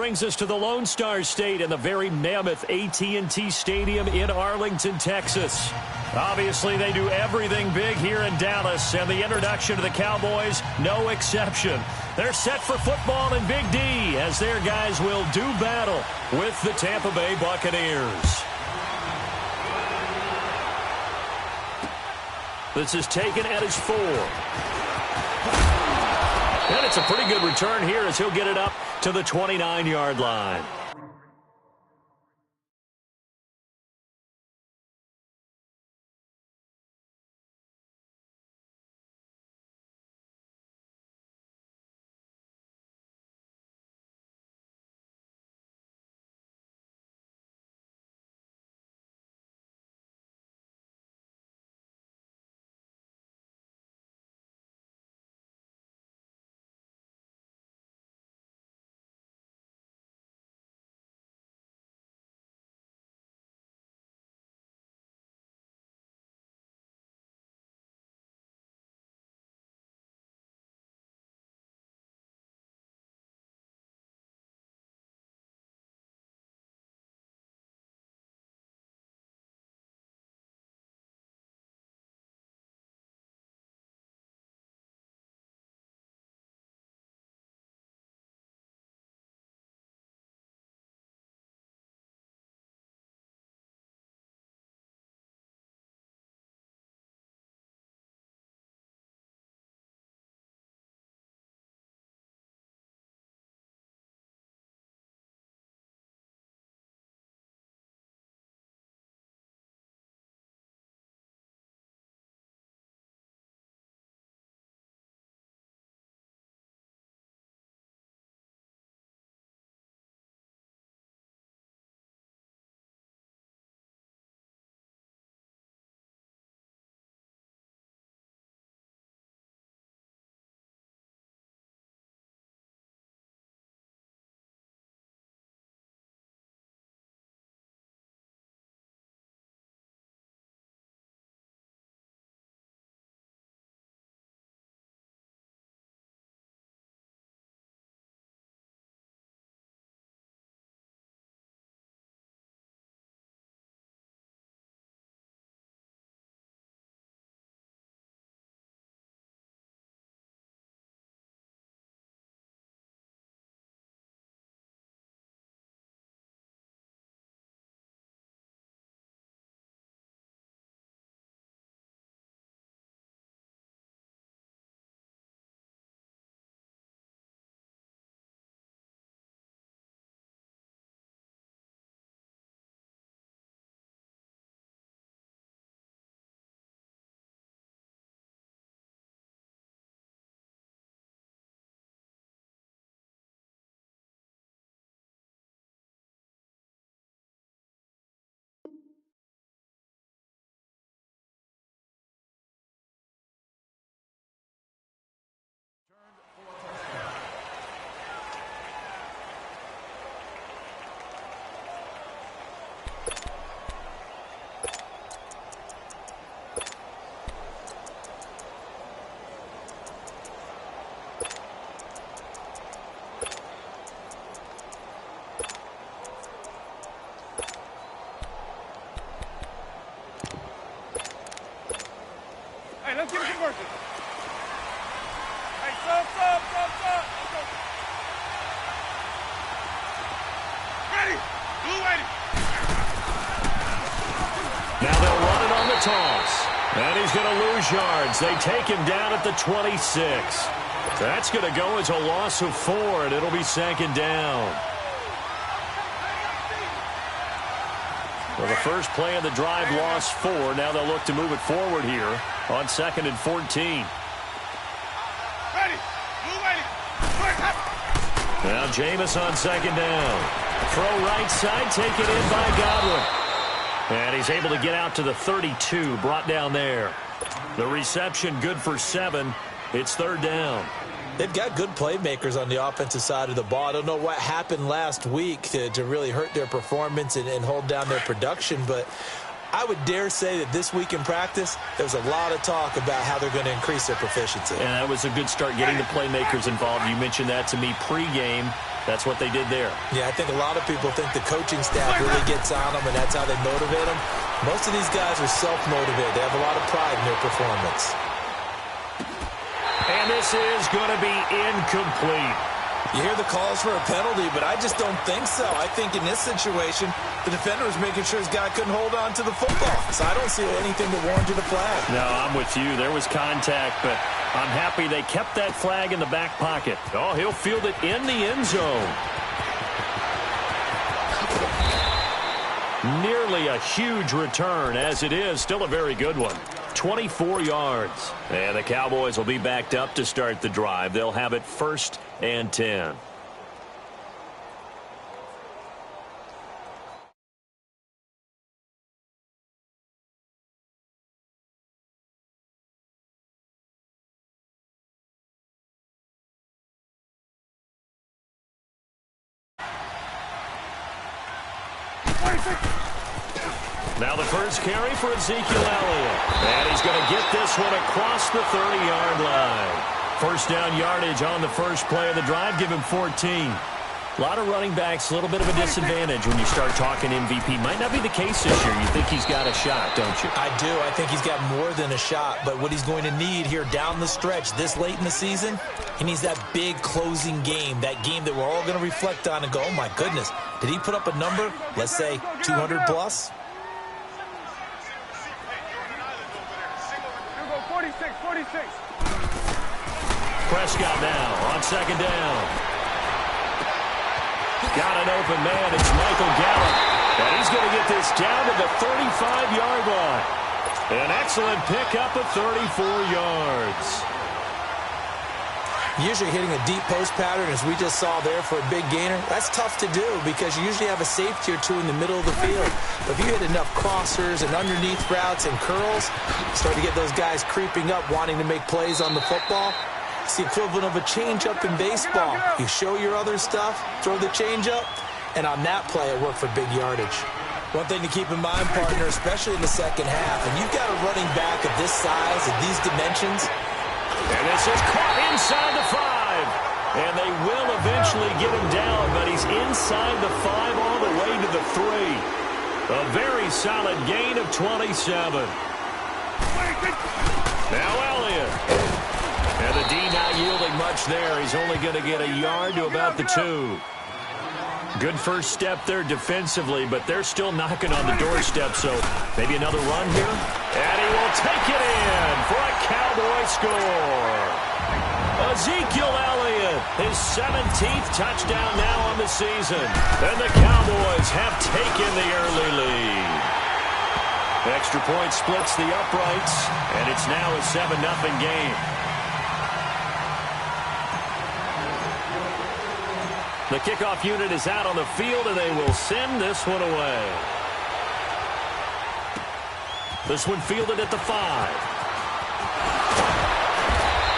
brings us to the Lone Star State in the very mammoth AT&T Stadium in Arlington, Texas. Obviously, they do everything big here in Dallas, and the introduction to the Cowboys, no exception. They're set for football in Big D as their guys will do battle with the Tampa Bay Buccaneers. This is taken at his 4. And it's a pretty good return here as he'll get it up to the 29-yard line. Let's get it converted. Hey, stop. Ready. Blue waiting. Now they'll run it on the toss. And he's going to lose yards. They take him down at the 26. That's going to go as a loss of 4, and it'll be second down. Well, the first play of the drive lost 4. Now they'll look to move it forward here on 2nd and 14. Ready. Blue waiting. Now Jameis on 2nd down. Throw right side, take it in by Godwin. And he's able to get out to the 32, brought down there. The reception good for 7. It's 3rd down. They've got good playmakers on the offensive side of the ball. I don't know what happened last week to really hurt their performance and hold down their production, but I would dare say that this week in practice, there was a lot of talk about how they're going to increase their proficiency. And that was a good start getting the playmakers involved. You mentioned that to me pregame. That's what they did there. Yeah, I think a lot of people think the coaching staff really gets on them, and that's how they motivate them. Most of these guys are self-motivated. They have a lot of pride in their performance. And this is going to be incomplete. You hear the calls for a penalty, but I just don't think so. I think in this situation, the defender was making sure his guy couldn't hold on to the football. So I don't see anything that warranted a flag. No, I'm with you. There was contact, but I'm happy they kept that flag in the back pocket. Oh, he'll field it in the end zone. Nearly a huge return, as it is. Still a very good one. 24 yards. And the Cowboys will be backed up to start the drive. They'll have it 1st and 10. Now the first carry for Ezekiel Elliott. And he's going to get this one across the 30-yard line. First down yardage on the first play of the drive. Give him 14. A lot of running backs, a little bit of a disadvantage when you start talking MVP. Might not be the case this year. You think he's got a shot, don't you? I do. I think he's got more than a shot. But what he's going to need here down the stretch this late in the season, he needs that big closing game, that game that we're all going to reflect on and go, oh, my goodness, did he put up a number, let's say 200 plus? 46. Prescott now on second down. Got an open man. It's Michael Gallup. And he's going to get this down to the 35-yard line. An excellent pickup of 34 yards. Usually hitting a deep post pattern, as we just saw there for a big gainer, that's tough to do because you usually have a safety or two in the middle of the field. But if you hit enough crossers and underneath routes and curls, start to get those guys creeping up, wanting to make plays on the football. It's the equivalent of a changeup in baseball. You show your other stuff, throw the changeup, and on that play, it worked for big yardage. One thing to keep in mind, partner, especially in the second half, and you've got a running back of this size, of these dimensions. And this is caught inside the 5. And they will eventually get him down, but he's inside the 5 all the way to the 3. A very solid gain of 27. Now Elliott. And the D not yielding much there. He's only going to get a yard to about the 2. Good first step there defensively, but they're still knocking on the doorstep, so maybe another run here. And he will take it in for a Cowboy score. Ezekiel Elliott, his 17th touchdown now on the season. And the Cowboys have taken the early lead. Extra point splits the uprights, and it's now a 7-0 game. The kickoff unit is out on the field, and they will send this one away. This one fielded at the 5.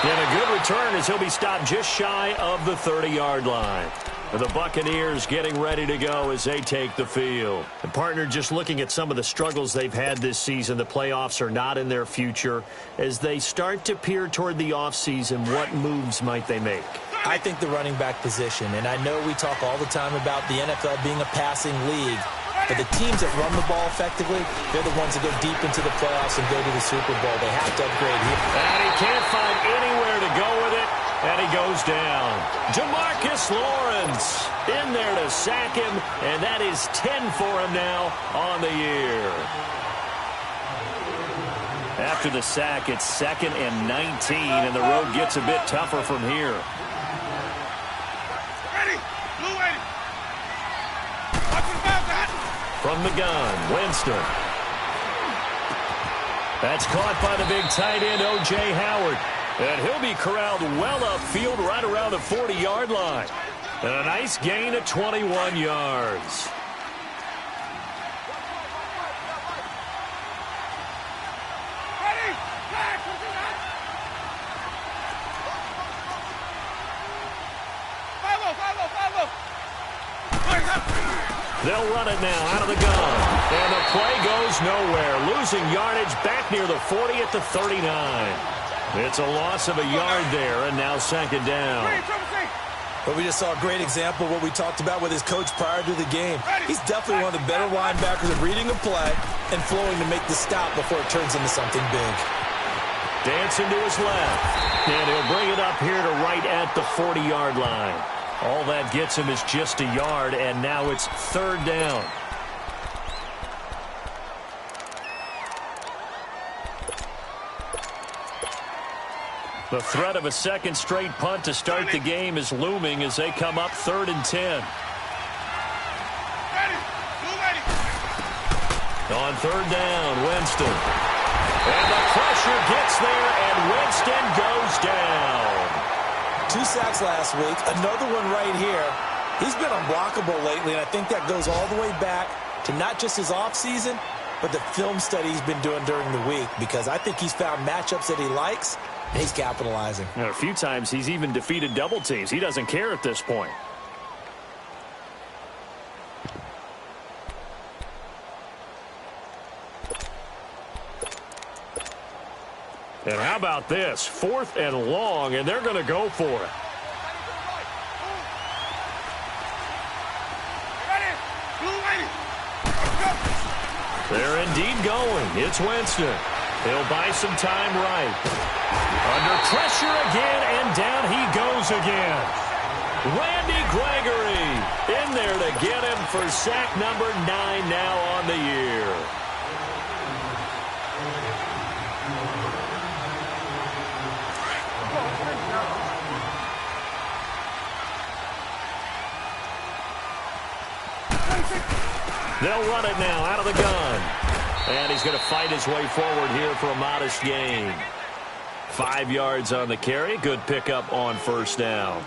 And a good return as he'll be stopped just shy of the 30-yard line. The Buccaneers getting ready to go as they take the field. And partner, just looking at some of the struggles they've had this season, the playoffs are not in their future. As they start to peer toward the offseason, what moves might they make? I think the running back position, and I know we talk all the time about the NFL being a passing league, but the teams that run the ball effectively, they're the ones that go deep into the playoffs and go to the Super Bowl. They have to upgrade here. And he can't find anywhere to go with it, and he goes down. Jamarcus Lawrence in there to sack him, and that is 10 for him now on the year. After the sack, it's 2nd and 19, and the road gets a bit tougher from here. From the gun, Winston. That's caught by the big tight end, O.J. Howard. And he'll be corralled well upfield right around the 40-yard line. And a nice gain of 21 yards. They'll run it now out of the gun. And the play goes nowhere. Losing yardage back near the 40 at the 39. It's a loss of a yard there, and now 2nd down. But we just saw a great example of what we talked about with his coach prior to the game. He's definitely one of the better linebackers at reading a play and flowing to make the stop before it turns into something big. Dancing to his left. And he'll bring it up here to right at the 40-yard line. All that gets him is just a yard, and now it's third down. The threat of a second straight punt to start the game is looming as they come up 3rd and 10. On third down, Winston. And the pressure gets there, and Winston goes down. 2 sacks last week, another one right here. He's been unblockable lately, and I think that goes all the way back to not just his offseason, but the film study he's been doing during the week, because I think he's found matchups that he likes, and he's capitalizing. A few times he's even defeated double teams. He doesn't care at this point. And how about this? 4th and long, and they're going to go for it. They're indeed going. It's Winston. He'll buy some time right. Under pressure again, and down he goes again. Randy Gregory in there to get him for sack number 9 now on the year. They'll run it now out of the gun. And he's going to fight his way forward here for a modest gain. 5 yards on the carry. Good pickup on first down.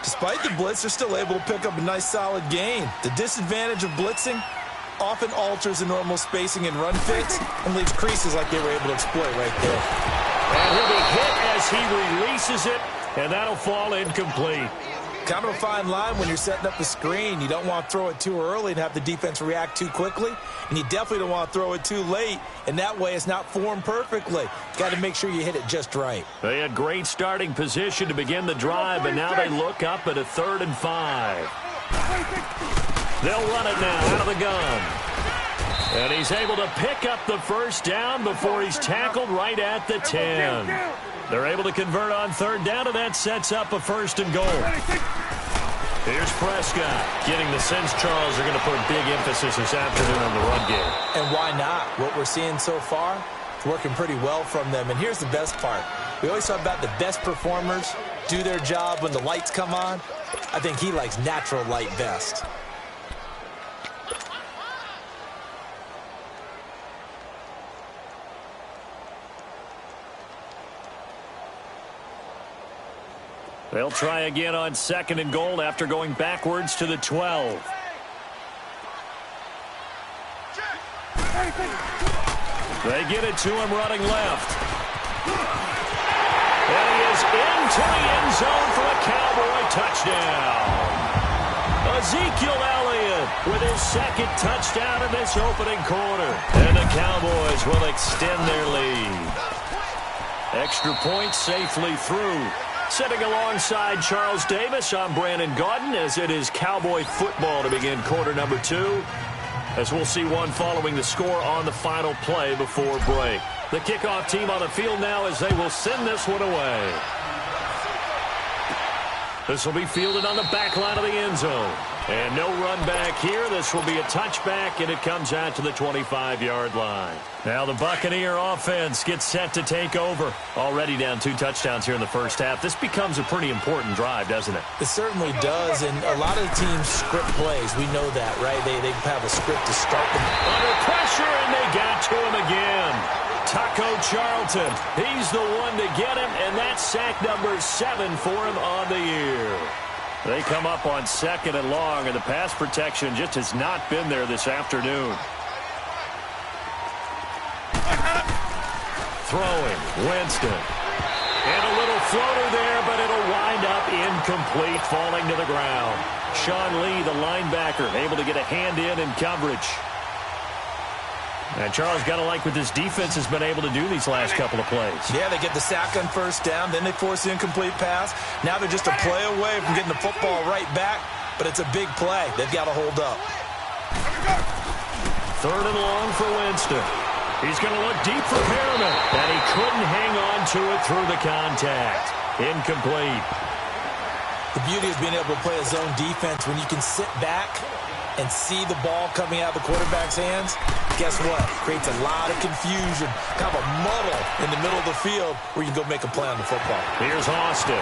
Despite the blitz, they're still able to pick up a nice solid gain. The disadvantage of blitzing often alters the normal spacing and run fits and leaves creases like they were able to exploit right there. And he'll be hit as he releases it, and that'll fall incomplete. Kind of a fine line when you're setting up the screen. You don't want to throw it too early and have the defense react too quickly. And you definitely don't want to throw it too late. And that way it's not formed perfectly. Got to make sure you hit it just right. They had great starting position to begin the drive, but now they look up at a 3rd and 5. They'll run it now out of the gun. And he's able to pick up the first down before he's tackled right at the 10. They're able to convert on 3rd down, and that sets up a 1st and goal. Here's Prescott getting the sense Charles are going to put a big emphasis this afternoon on the run game. And why not? What we're seeing so far is working pretty well from them. And here's the best part. We always talk about the best performers do their job when the lights come on. I think he likes natural light best. They'll try again on 2nd and goal after going backwards to the 12. They get it to him running left. And he is into the end zone for a Cowboy touchdown. Ezekiel Elliott with his 2nd touchdown in this opening quarter. And the Cowboys will extend their lead. Extra point safely through. Sitting alongside Charles Davis, I'm Brandon Gaudin as it is Cowboy football to begin quarter number 2. As we'll see one following the score on the final play before break. The kickoff team on the field now as they will send this one away. This will be fielded on the back line of the end zone. And no run back here. This will be a touchback, and it comes out to the 25-yard line. Now the Buccaneer offense gets set to take over. Already down 2 touchdowns here in the first half. This becomes a pretty important drive, doesn't it? It certainly does, and a lot of teams script plays. We know that, right? They have a script to start them. Under pressure, and they got to him again. Taco Charlton, he's the one to get him, and that's sack number 7 for him on the year. They come up on 2nd and long, and the pass protection just has not been there this afternoon. Throwing, Winston. And a little floater there, but it'll wind up incomplete, falling to the ground. Sean Lee, the linebacker, able to get a hand in coverage. And Charles, got to like what this defense has been able to do these last couple of plays. Yeah, they get the sack on first down, then they force the incomplete pass. Now they're just a play away from getting the football right back, but it's a big play. They've got to hold up. 3rd and long for Winston. He's going to look deep for Perriman, and he couldn't hang on to it through the contact. Incomplete. The beauty of being able to play a zone defense when you can sit back and see the ball coming out of the quarterback's hands, guess what? Creates a lot of confusion, kind of a muddle in the middle of the field where you can go make a play on the football. Here's Austin.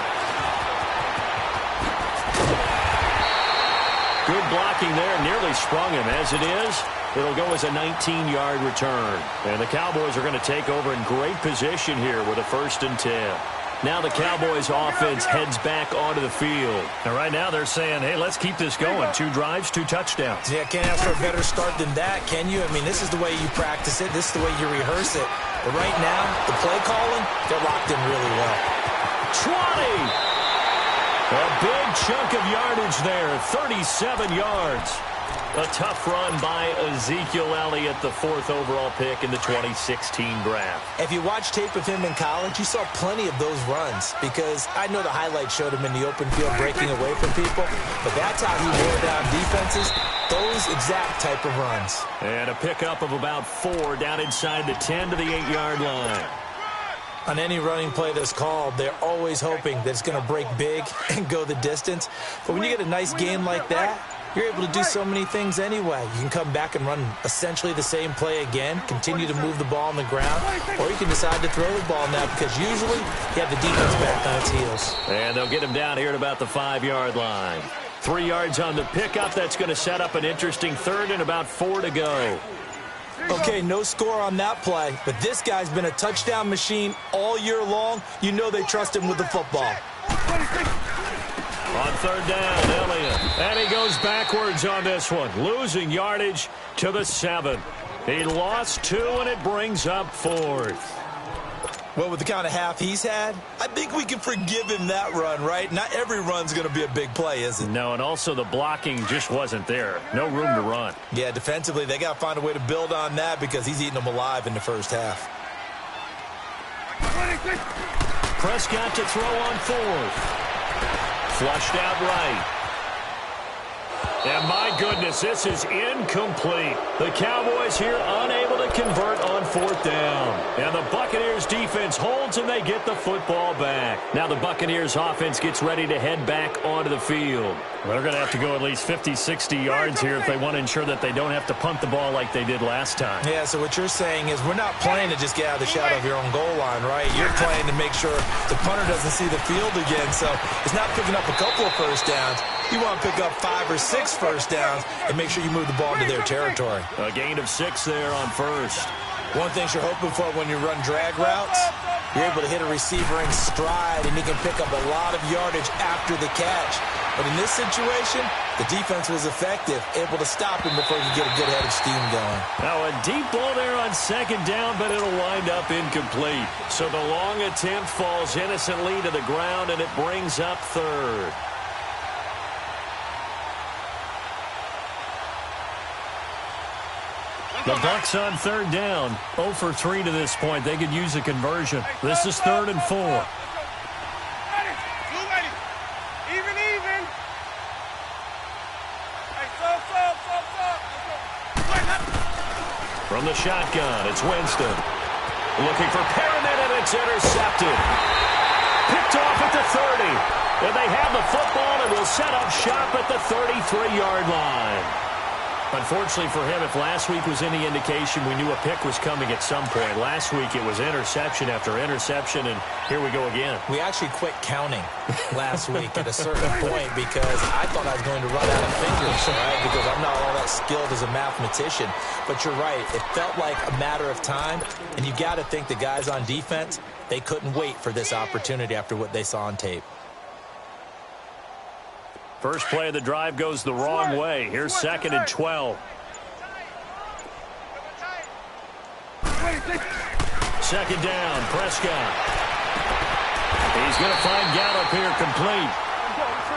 Good blocking there, nearly sprung him. As it is, it'll go as a 19-yard return. And the Cowboys are going to take over in great position here with a 1st and 10. Now the Cowboys offense heads back onto the field. And right now they're saying, hey, let's keep this going. 2 drives, 2 touchdowns. Yeah, can't ask for a better start than that, can you? I mean, this is the way you practice it. This is the way you rehearse it. But right now, the play calling, they're locked in really well. 20! A big chunk of yardage there, 37 yards. A tough run by Ezekiel Elliott, the 4th overall pick in the 2016 draft. If you watch tape of him in college, you saw plenty of those runs because I know the highlights showed him in the open field breaking away from people, but that's how he wore down defenses, those exact type of runs. And a pickup of about 4 down inside the 10 to the 8-yard line. On any running play that's called, they're always hoping that it's going to break big and go the distance. But when you get a nice game like that, you're able to do so many things anyway. You can come back and run essentially the same play again, continue to move the ball on the ground, or you can decide to throw the ball now because usually you have the defense back on its heels. And they'll get him down here at about the 5-yard line. 3 yards on the pickup. That's going to set up an interesting 3rd and about 4 to go. Okay, no score on that play, but this guy's been a touchdown machine all year long. You know they trust him with the football. On 3rd down, Elliott. And he goes backwards on this one, losing yardage to the 7. He lost 2, and it brings up 4th. Well, with the kind of half he's had, I think we can forgive him that run, right? Not every run's going to be a big play, is it? No, and also the blocking just wasn't there. No room to run. Yeah, defensively, they got to find a way to build on that because he's eating them alive in the first half. Prescott to throw on 4th. Flushed out right. And my goodness, this is incomplete. The Cowboys here unable to convert on 4th down. And the Buccaneers defense holds and they get the football back. Now the Buccaneers offense gets ready to head back onto the field. Well, they're going to have to go at least 50, 60 yards here if they want to ensure that they don't have to punt the ball like they did last time. Yeah, so what you're saying is we're not playing to just get out of the shadow of your own goal line, right? You're playing to make sure the punter doesn't see the field again. So it's not picking up a couple of first downs. You want to pick up 5 or 6 first downs and make sure you move the ball into their territory. A gain of 6 there on 1st. One thing you're hoping for when you run drag routes, you're able to hit a receiver in stride and he can pick up a lot of yardage after the catch. But in this situation, the defense was effective, able to stop him before you get a good head of steam going. Now a deep ball there on 2nd down, but it'll wind up incomplete. So the long attempt falls innocently to the ground, and it brings up 3rd. The Bucs on 3rd down, 0 for 3 to this point. They could use a conversion. This is 3rd and 4. From the shotgun, it's Winston. Looking for Perriman, and it's intercepted. Picked off at the 30. And they have the football and will set up shop at the 33-yard line. Unfortunately for him, if last week was any indication, we knew a pick was coming at some point. Last week it was interception after interception, and here we go again. We actually quit counting last week at a certain point because I thought I was going to run out of fingers, right? Because I'm not all that skilled as a mathematician. But you're right. It felt like a matter of time, and you got to think the guys on defense, they couldn't wait for this opportunity after what they saw on tape. First play of the drive goes the wrong way. Here's 2nd and 12. 2nd down, Prescott. He's going to find Gallup here complete.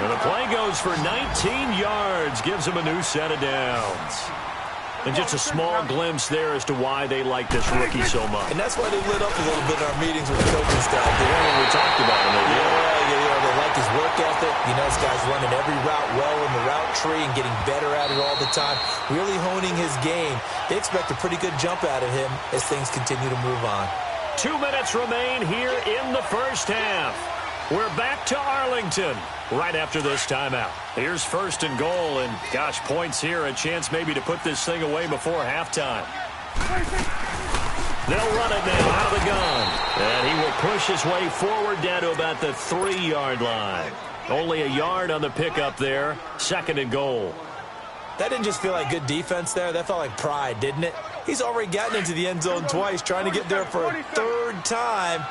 And the play goes for 19 yards. Gives him a new set of downs. And just a small glimpse there as to why they like this rookie so much. And that's why they lit up a little bit in our meetings with the coaching staff. We talked about him. They like his work ethic. This guy's running every route well in the route tree and getting better at it all the time, really honing his game. They expect a pretty good jump out of him as things continue to move on. 2 minutes remain here in the first half. We're back to Arlington right after this timeout. Here's first and goal, and gosh, points here, a chance maybe to put this thing away before halftime. They'll run it now out of the gun, and he will push his way forward down to about the 3-yard line. Only a yard on the pickup there, second and goal. That didn't just feel like good defense there. That felt like pride, didn't it? He's already gotten into the end zone twice, trying to get there for a third time.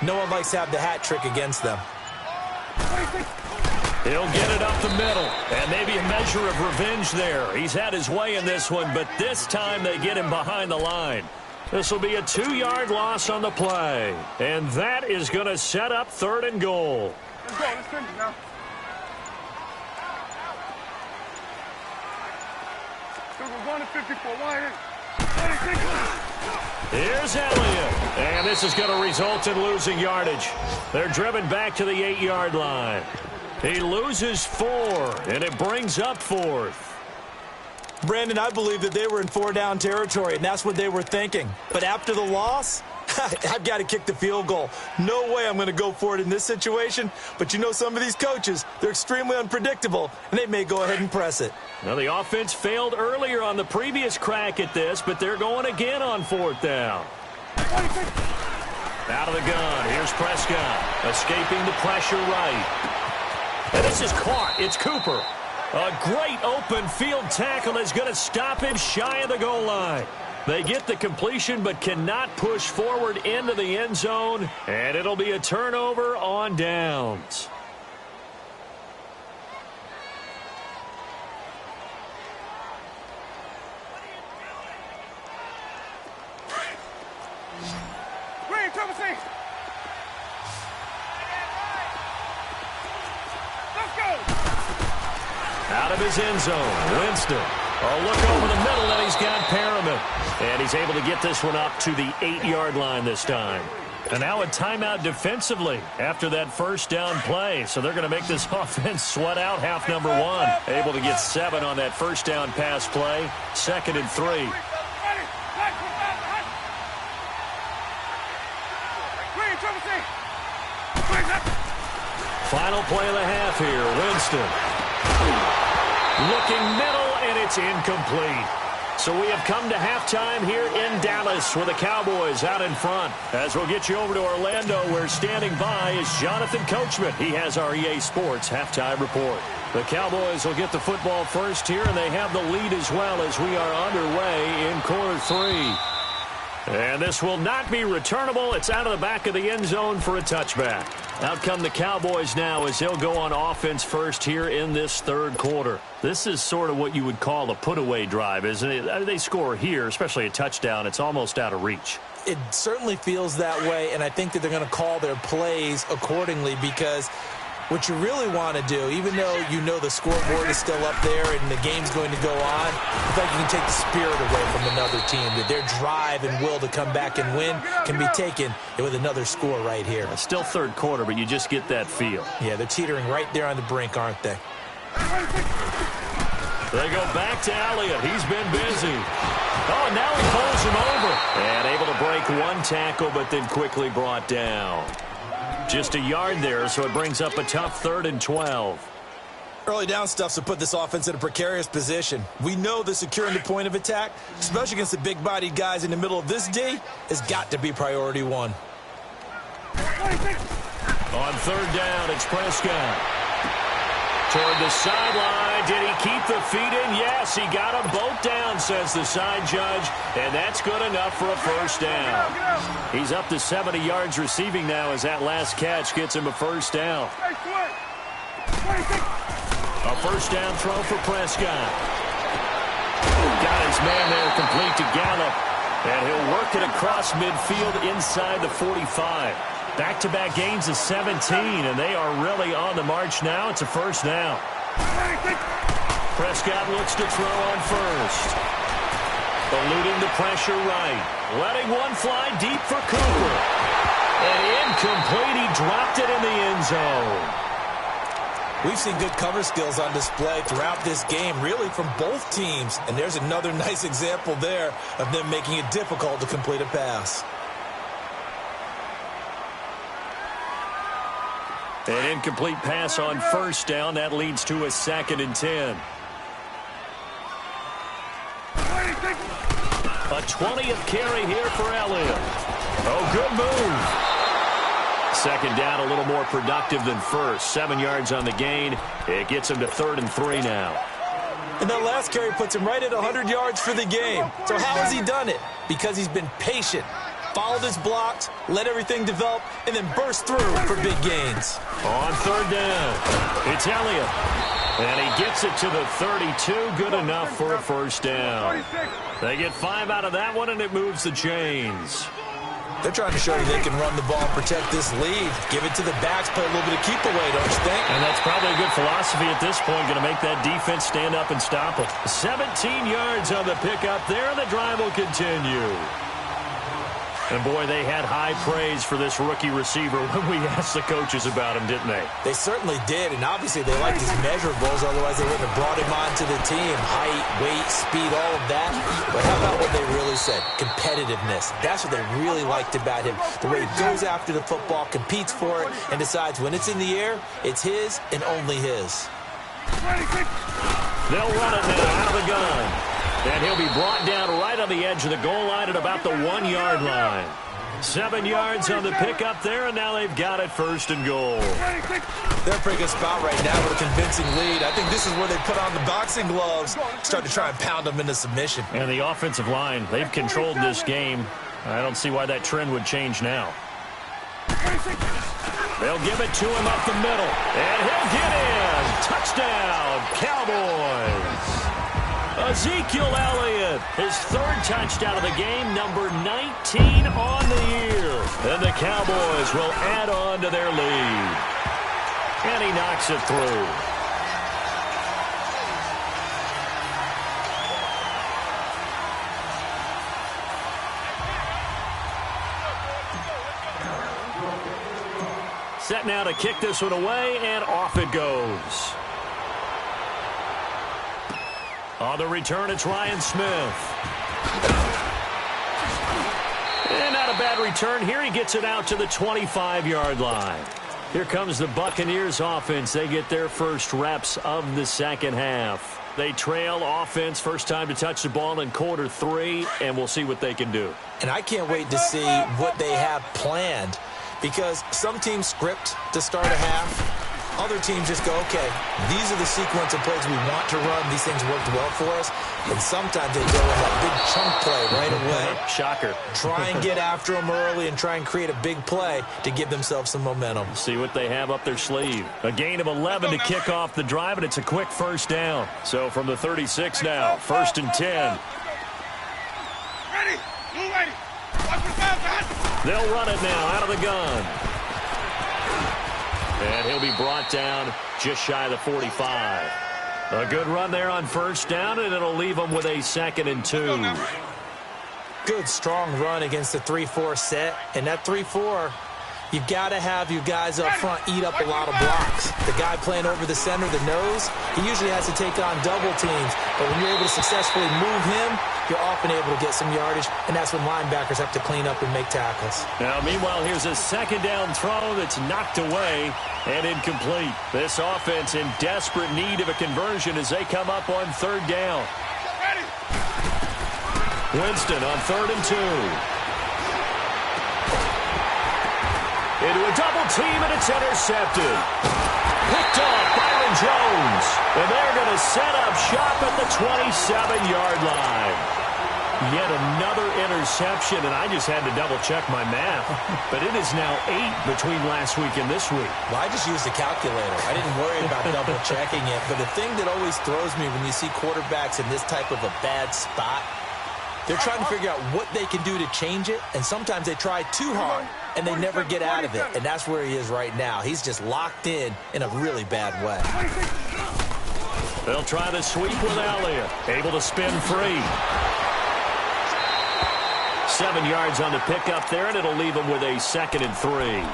No one likes to have the hat trick against them. He'll get it up the middle, and maybe a measure of revenge there. He's had his way in this one, but this time they get him behind the line. This will be a 2-yard loss on the play, and that is going to set up third and goal. Let's go. Let's finish now. We're 1-54. Why? Here's Elliott, and this is going to result in losing yardage. They're driven back to the 8-yard line. He loses 4, and it brings up 4th. Brandon, I believe that they were in 4-down territory, and that's what they were thinking. But after the loss, I've got to kick the field goal. No way I'm going to go for it in this situation. But some of these coaches, they're extremely unpredictable, and they may go ahead and press it. Now, the offense failed earlier on the previous crack at this, but they're going again on 4th down. Out of the gun, here's Prescott, escaping the pressure right. And this is caught. It's Cooper. A great open field tackle is going to stop him shy of the goal line. They get the completion but cannot push forward into the end zone, and it'll be a turnover on downs. Green, trouble C. Let's go. Out of his end zone, Winston. A look over the middle, and he's got Perriman. And he's able to get this one up to the 8-yard line this time. And now a timeout defensively after that first down play. So they're going to make this offense sweat out half number 1. Able to get 7 on that first down pass play. 2nd and 3. Final play of the half here, Winston. Looking middle, and it's incomplete. So we have come to halftime here in Dallas with the Cowboys out in front. As we'll get you over to Orlando, where standing by is Jonathan Coachman. He has our EA Sports halftime report. The Cowboys will get the football first here, and they have the lead as well as we are underway in quarter 3. And this will not be returnable. It's out of the back of the end zone for a touchback. Out come the Cowboys now as they'll go on offense first here in this third quarter. This is sort of what you would call a put-away drive, isn't it? They score here, especially a touchdown. It's almost out of reach. It certainly feels that way, and I think that they're going to call their plays accordingly because what you really want to do, even though the scoreboard is still up there and the game's going to go on, I think you can take the spirit away from another team, that their drive and will to come back and win can be taken with another score right here. It's still third quarter, but you just get that feel. Yeah, they're teetering right there on the brink, aren't they? They go back to Elliott. He's been busy. Oh, and now he pulls him over. And able to break one tackle, but then quickly brought down. Just a yard there, so it brings up a tough 3rd and 12. Early down stuff's to put this offense in a precarious position. We know that securing the point of attack, especially against the big-bodied guys in the middle of this D, has got to be priority 1. On 3rd down, it's Prescott. Toward the sideline. Did he keep the feet in? Yes, he got them both down, says the side judge. And that's good enough for a first down. He's up to 70 yards receiving now as that last catch gets him a first down. A first down throw for Prescott. Got his man there complete to Gallup. And he'll work it across midfield inside the 45. Back-to-back gains of 17, and they are really on the march now. It's a first down. Prescott looks to throw on first. Eluding the pressure right. Letting one fly deep for Cooper. And incomplete. He dropped it in the end zone. We've seen good cover skills on display throughout this game, really from both teams. And there's another nice example there of them making it difficult to complete a pass. An incomplete pass on first down. That leads to a 2nd and 10. A 20th carry here for Elliott. Oh, good move. 2nd down, a little more productive than first. 7 yards on the gain. It gets him to 3rd and 3 now. And that last carry puts him right at 100 yards for the game. So how has he done it? Because he's been patient, followed his blocks, let everything develop, and then burst through for big gains. On 3rd down, it's Elliott. And he gets it to the 32. Good enough for a first down. They get 5 out of that one, and it moves the chains. They're trying to show you they can run the ball and protect this lead. Give it to the backs, play a little bit of keep away, don't you think? And that's probably a good philosophy at this point, going to make that defense stand up and stop it. 17 yards on the pickup there, and the drive will continue. And, boy, they had high praise for this rookie receiver when we asked the coaches about him, didn't they? They certainly did, and obviously they liked his measurables, otherwise they wouldn't have brought him onto the team. Height, weight, speed, all of that. But how about what they really said? Competitiveness. That's what they really liked about him. The way he goes after the football, competes for it, and decides when it's in the air, it's his and only his. They'll run it now out of the gun. And he'll be brought down right on the edge of the goal line at about the 1-yard line. 7 yards on the pickup there, and now they've got it 1st and goal. They're a pretty good spot right now with a convincing lead. I think this is where they put on the boxing gloves, start to try and pound them into submission. And the offensive line, they've controlled this game. I don't see why that trend would change now. They'll give it to him up the middle, and he'll get in. Touchdown, Cowboys. Ezekiel Elliott, his 3rd touchdown of the game, number 19 on the year. And the Cowboys will add on to their lead. And he knocks it through. Set now to kick this one away, and off it goes. On the return, it's Ryan Smith. And not a bad return here. He gets it out to the 25-yard line. Here comes the Buccaneers offense. They get their first reps of the 2nd half. They trail offense, first time to touch the ball in quarter 3, and we'll see what they can do. And I can't wait to see what they have planned, because some teams script to start a half. Other teams just go, okay, these are the sequence of plays we want to run. These things worked well for us. And sometimes they go in that big chunk play right away. Shocker. Try and get after them early and try and create a big play to give themselves some momentum. See what they have up their sleeve. A gain of 11 to kick off the drive, and it's a quick first down. So from the 36 now, 1st and 10. Ready. Move ready. Watch the fast. They'll run it now out of the gun. And he'll be brought down just shy of the 45. A good run there on first down, and it'll leave them with a 2nd and 2. Good, strong run against the 3-4 set. And that 3-4, you've got to have your guys up front eat up a lot of blocks. The guy playing over the center, the nose, he usually has to take on double teams. But when you're able to successfully move him, you're often able to get some yardage, and that's when linebackers have to clean up and make tackles. Now, meanwhile, here's a 2nd down throw that's knocked away and incomplete. This offense in desperate need of a conversion as they come up on 3rd down. Winston on 3rd and 2. Into a double team, and it's intercepted. Picked off Byron Jones. And they're going to set up shop at the 27-yard line. Yet another interception, and I just had to double-check my math. But it is now 8 between last week and this week. Well, I just used the calculator. I didn't worry about double-checking it. But the thing that always throws me when you see quarterbacks in this type of a bad spot, they're trying to figure out what they can do to change it, and sometimes they try too hard, and they never get out of it. And that's where he is right now. He's just locked in a really bad way. They'll try the sweep with Elliott. Able to spin free. 7 yards on the pickup there, and it'll leave them with a 2nd and 3.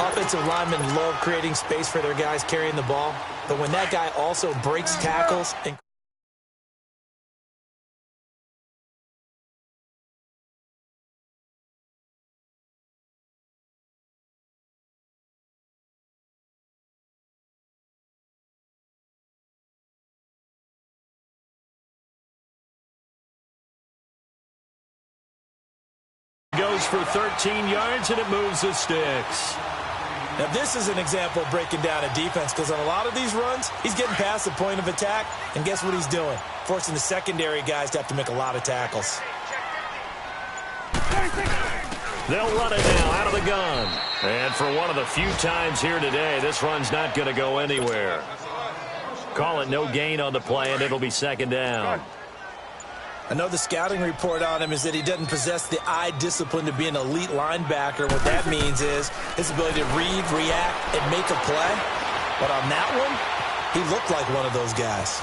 Offensive linemen love creating space for their guys carrying the ball, but when that guy also breaks tackles and goes for 13 yards, and it moves the sticks. Now, this is an example of breaking down a defense, because on a lot of these runs, he's getting past the point of attack, and guess what he's doing? Forcing the secondary guys to have to make a lot of tackles. They'll run it now out of the gun. And for one of the few times here today, this run's not going to go anywhere. Call it no gain on the play, and it'll be 2nd down. I know the scouting report on him is that he doesn't possess the eye discipline to be an elite linebacker. What that means is his ability to read, react, and make a play. But on that one, he looked like one of those guys.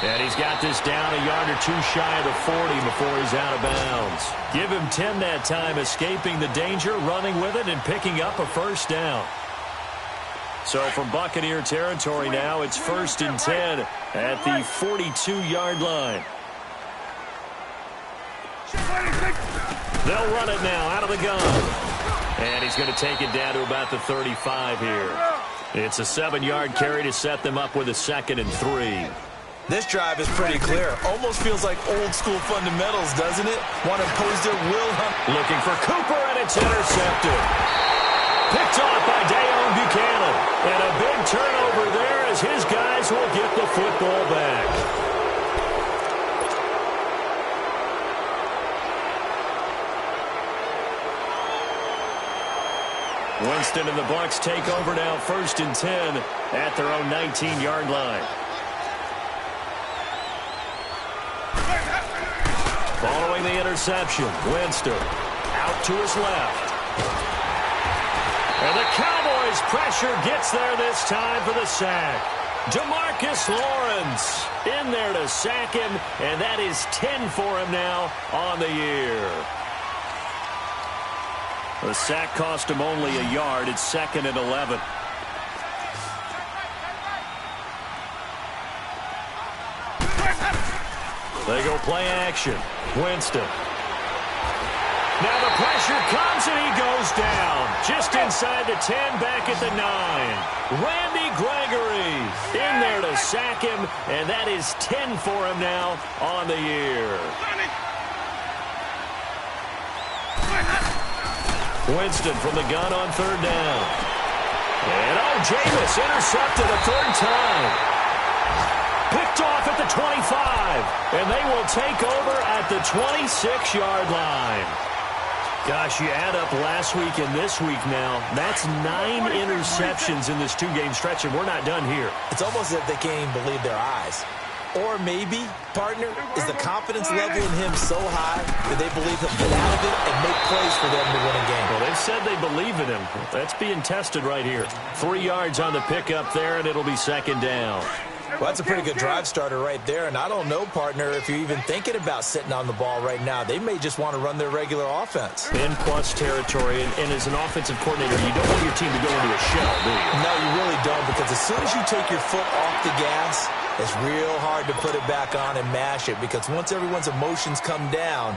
And he's got this down a yard or two shy of the 40 before he's out of bounds. Give him 10 that time, escaping the danger, running with it, and picking up a 1st down. So from Buccaneer territory now, it's 1st and 10 at the 42-yard line. They'll run it now out of the gun. And he's going to take it down to about the 35 here. It's a 7-yard carry to set them up with a 2nd and 3. This drive is pretty clear. Almost feels like old-school fundamentals, doesn't it? Want to impose their will. Looking for Cooper, and it's intercepted. Picked off by Dayon Buchanan. And a big turnover there as his guys will get the football back. Winston and the Bucs take over now, 1st and 10 at their own 19-yard line. Following the interception, Winston out to his left. And the Cowboys' pressure gets there this time for the sack. DeMarcus Lawrence in there to sack him, and that is 10 for him now on the year. The sack cost him only a yard. It's 2nd and 11. They go play action. Winston. Now the pressure comes, and he goes down. Just inside the 10, back at the 9. Randy Gregory in there to sack him, and that is 10 for him now on the year. Winston from the gun on 3rd down. And Jameis intercepted a 3rd time. Picked off at the 25. And they will take over at the 26-yard line. Gosh, you add up last week and this week now. That's 9 interceptions in this 2-game stretch, and we're not done here. It's almost as if they can't even believe their eyes. Or maybe, partner, is the confidence level in him so high that they believe he'll get out of it and make plays for them to win a game? Well, they've said they believe in him. That's being tested right here. 3 yards on the pickup there, and it'll be 2nd down. Well, that's a pretty good drive starter right there, and I don't know, partner, if you're even thinking about sitting on the ball right now. They may just want to run their regular offense. In plus territory, and as an offensive coordinator, you don't want your team to go into a shell, do you? No, you really don't, because as soon as you take your foot off the gas, it's real hard to put it back on and mash it, because once everyone's emotions come down,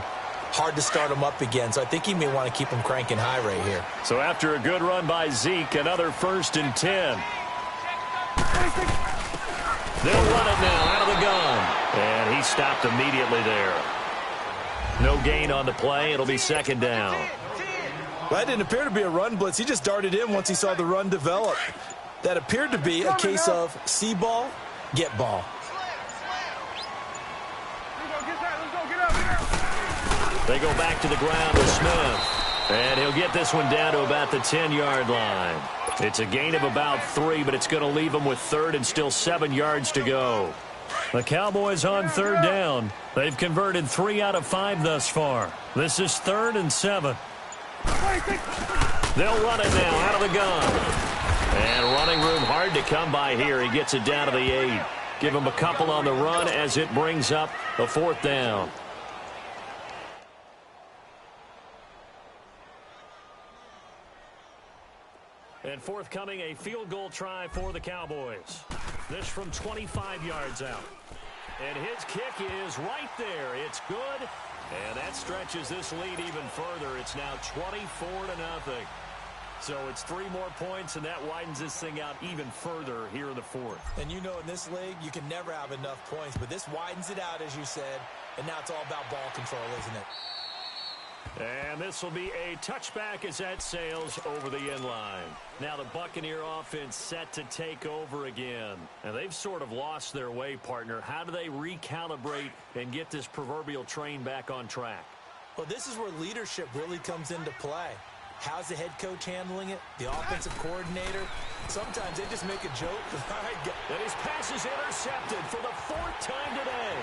hard to start them up again. So I think he may want to keep them cranking high right here. So after a good run by Zeke, another 1st and 10. They'll run it now out of the gun. And he stopped immediately there. No gain on the play. It'll be 2nd down. Well, that didn't appear to be a run blitz. He just darted in once he saw the run develop. That appeared to be a case of see ball, get ball. They go back to the ground with Smith. And he'll get this one down to about the 10-yard line. It's a gain of about 3, but it's going to leave them with 3rd and still 7 yards to go. The Cowboys on 3rd down. They've converted 3 out of 5 thus far. This is 3rd and 7. They'll run it now out of the gun. And running room hard to come by here. He gets it down to the 8. Give him a couple on the run as it brings up a 4th down. And forthcoming, a field goal try for the Cowboys. This from 25 yards out. And his kick is right there. It's good. And that stretches this lead even further. It's now 24-0. So it's 3 more points, and that widens this thing out even further here in the fourth. And you know in this league, you can never have enough points. But this widens it out, as you said. And now it's all about ball control, isn't it? And this will be a touchback as that sails over the end line. Now the Buccaneer offense set to take over again. And they've sort of lost their way, partner. How do they recalibrate and get this proverbial train back on track? Well, this is where leadership really comes into play. How's the head coach handling it? The offensive coordinator? Sometimes they just make a joke. And his pass is intercepted for the 4th time today.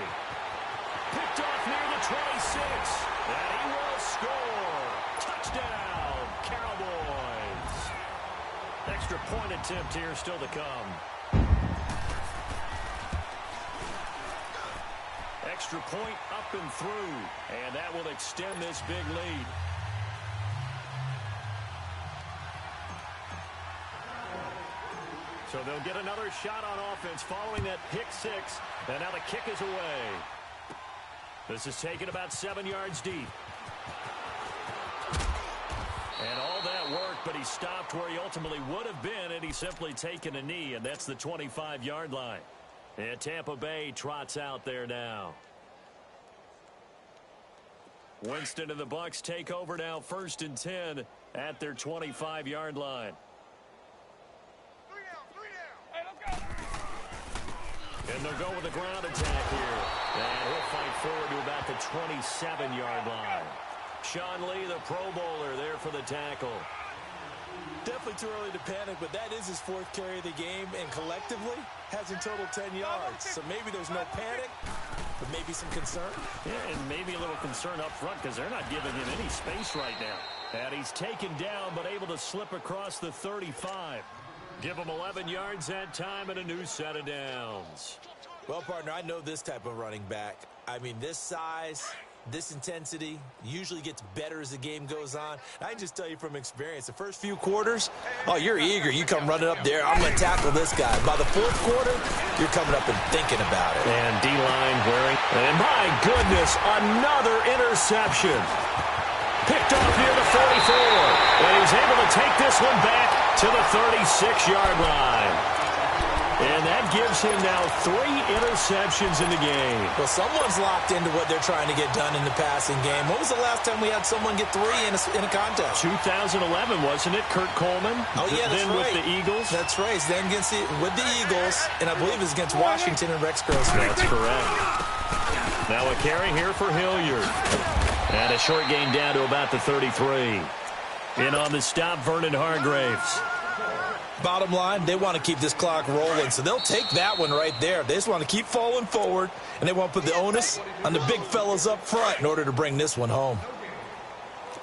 Picked off near the 26. And he will score. Touchdown, Cowboys. Extra point attempt here still to come. Extra point up and through. And that will extend this big lead. So they'll get another shot on offense following that pick 6. And now the kick is away. This is taken about 7 yards deep. And all that work, but he stopped where he ultimately would have been, and he's simply taken a knee, and that's the 25-yard line. And Tampa Bay trots out there now. Winston and the Bucs take over now, 1st and 10 at their 25-yard line. And they'll go with a ground attack here. And he'll fight forward to about the 27-yard line. Sean Lee, the Pro Bowler, there for the tackle. Definitely too early to panic, but that is his 4th carry of the game, and collectively has in total 10 yards. So maybe there's no panic, but maybe some concern. Yeah, and maybe a little concern up front because they're not giving him any space right now. And he's taken down, but able to slip across the 35. Give him 11 yards that time and a new set of downs. Well, partner, I know this type of running back. I mean, this size, this intensity usually gets better as the game goes on. I can just tell you from experience, the first few quarters, oh, you're eager. You come running up there. I'm going to tackle this guy. By the 4th quarter, you're coming up and thinking about it. And D-line wearing. And my goodness, another interception. Picked off near the 44. And he's able to take this one back to the 36-yard line. And that gives him now 3 interceptions in the game. Well, someone's locked into what they're trying to get done in the passing game. When was the last time we had someone get 3 in a contest? 2011, wasn't it? Kurt Coleman? Oh, yeah, that's then right. With the Eagles? That's right. Then with the Eagles, and I believe it's against Washington and Rex Grossman. That's correct. Now a carry here for Hilliard. And a short gain down to about the 33. In on the stop, Vernon Hargraves. Bottom line, they want to keep this clock rolling, so they'll take that one right there. They just want to keep falling forward, and they want to put the onus on the big fellas up front in order to bring this one home.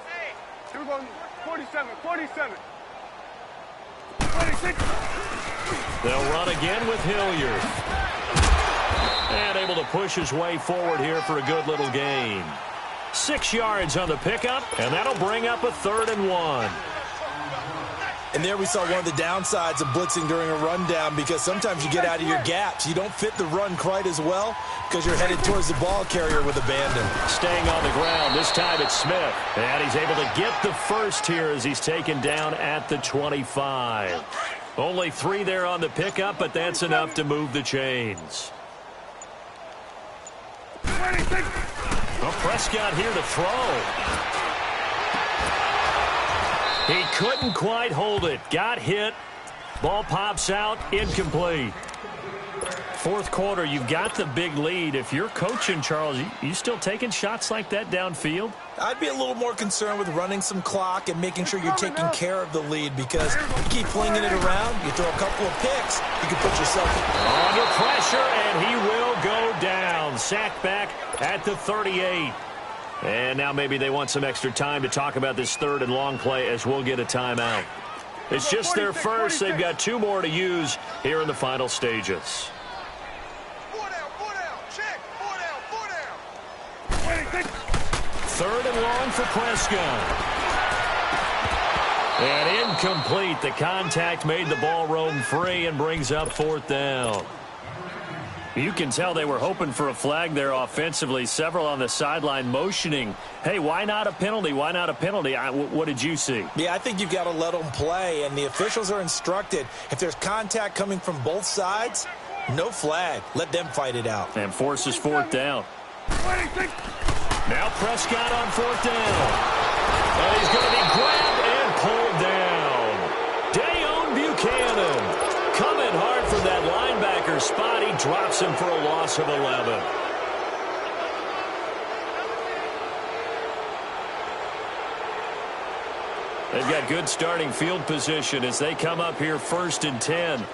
Hey, here we go. 47, 47. 26. They'll run again with Hilliard. And able to push his way forward here for a good little gain. 6 yards on the pickup, and that'll bring up a 3rd and 1. And there we saw one of the downsides of blitzing during a rundown, because sometimes you get out of your gaps. You don't fit the run quite as well because you're headed towards the ball carrier with abandon. Staying on the ground, this time it's Smith. And he's able to get the first here as he's taken down at the 25. Only 3 there on the pickup, but that's enough to move the chains. 26. Well, Prescott here to throw. He couldn't quite hold it. Got hit. Ball pops out. Incomplete. 4th quarter, you've got the big lead. If you're coaching, Charles, you still taking shots like that downfield? I'd be a little more concerned with running some clock and making sure you're taking care of the lead, because you keep flinging it around, you throw a couple of picks, you can put yourself under pressure, and he will go down. Sacked back at the 38. And now maybe they want some extra time to talk about this 3rd and long play, as we'll get a timeout. It's just their first. They've got 2 more to use here in the final stages. 4 down. Check. 4 down. 26. 3rd and long for Prescott. And incomplete. The contact made the ball roam free and brings up 4th down. You can tell they were hoping for a flag there offensively. Several on the sideline motioning, hey, why not a penalty? Why not a penalty? What did you see? Yeah, I think you've got to let them play, and the officials are instructed. If there's contact coming from both sides, no flag. Let them fight it out. And forces 4th down. Now Prescott on 4th down. And he's going to be grabbed and pulled down. Dayon Buchanan coming hard from that linebacker spot. He drops him for a loss of 11. They've got good starting field position as they come up here 1st and 10.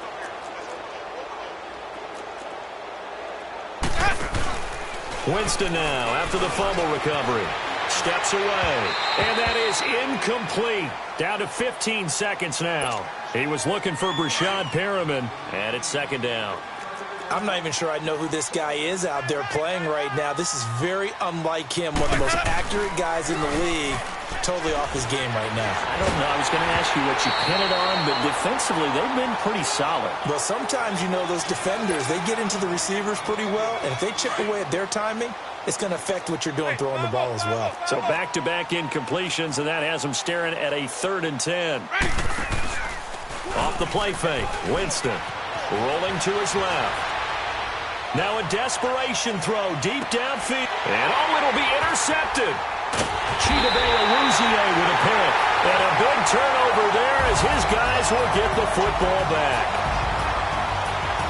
Winston now after the fumble recovery. Steps away. And that is incomplete. Down to 15 seconds now. He was looking for Brashad Perriman, and it's 2nd down. I'm not even sure I know who this guy is out there playing right now. This is very unlike him, one of the most accurate guys in the league. Totally off his game right now. I don't know. I was going to ask you what you pin it on, but defensively, they've been pretty solid. Well, sometimes, you know, those defenders, they get into the receivers pretty well, and if they chip away at their timing, it's going to affect what you're doing throwing the ball as well. So back-to-back incompletions, and that has them staring at a 3rd and 10. Off the play fake, Winston rolling to his left. Now a desperation throw deep downfield. And it'll be intercepted. Chidobe Awuzie with a pick. And a big turnover there as his guys will get the football back.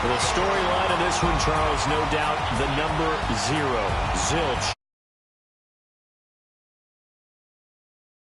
The storyline of this one, Charles, no doubt the number 0, Zilch.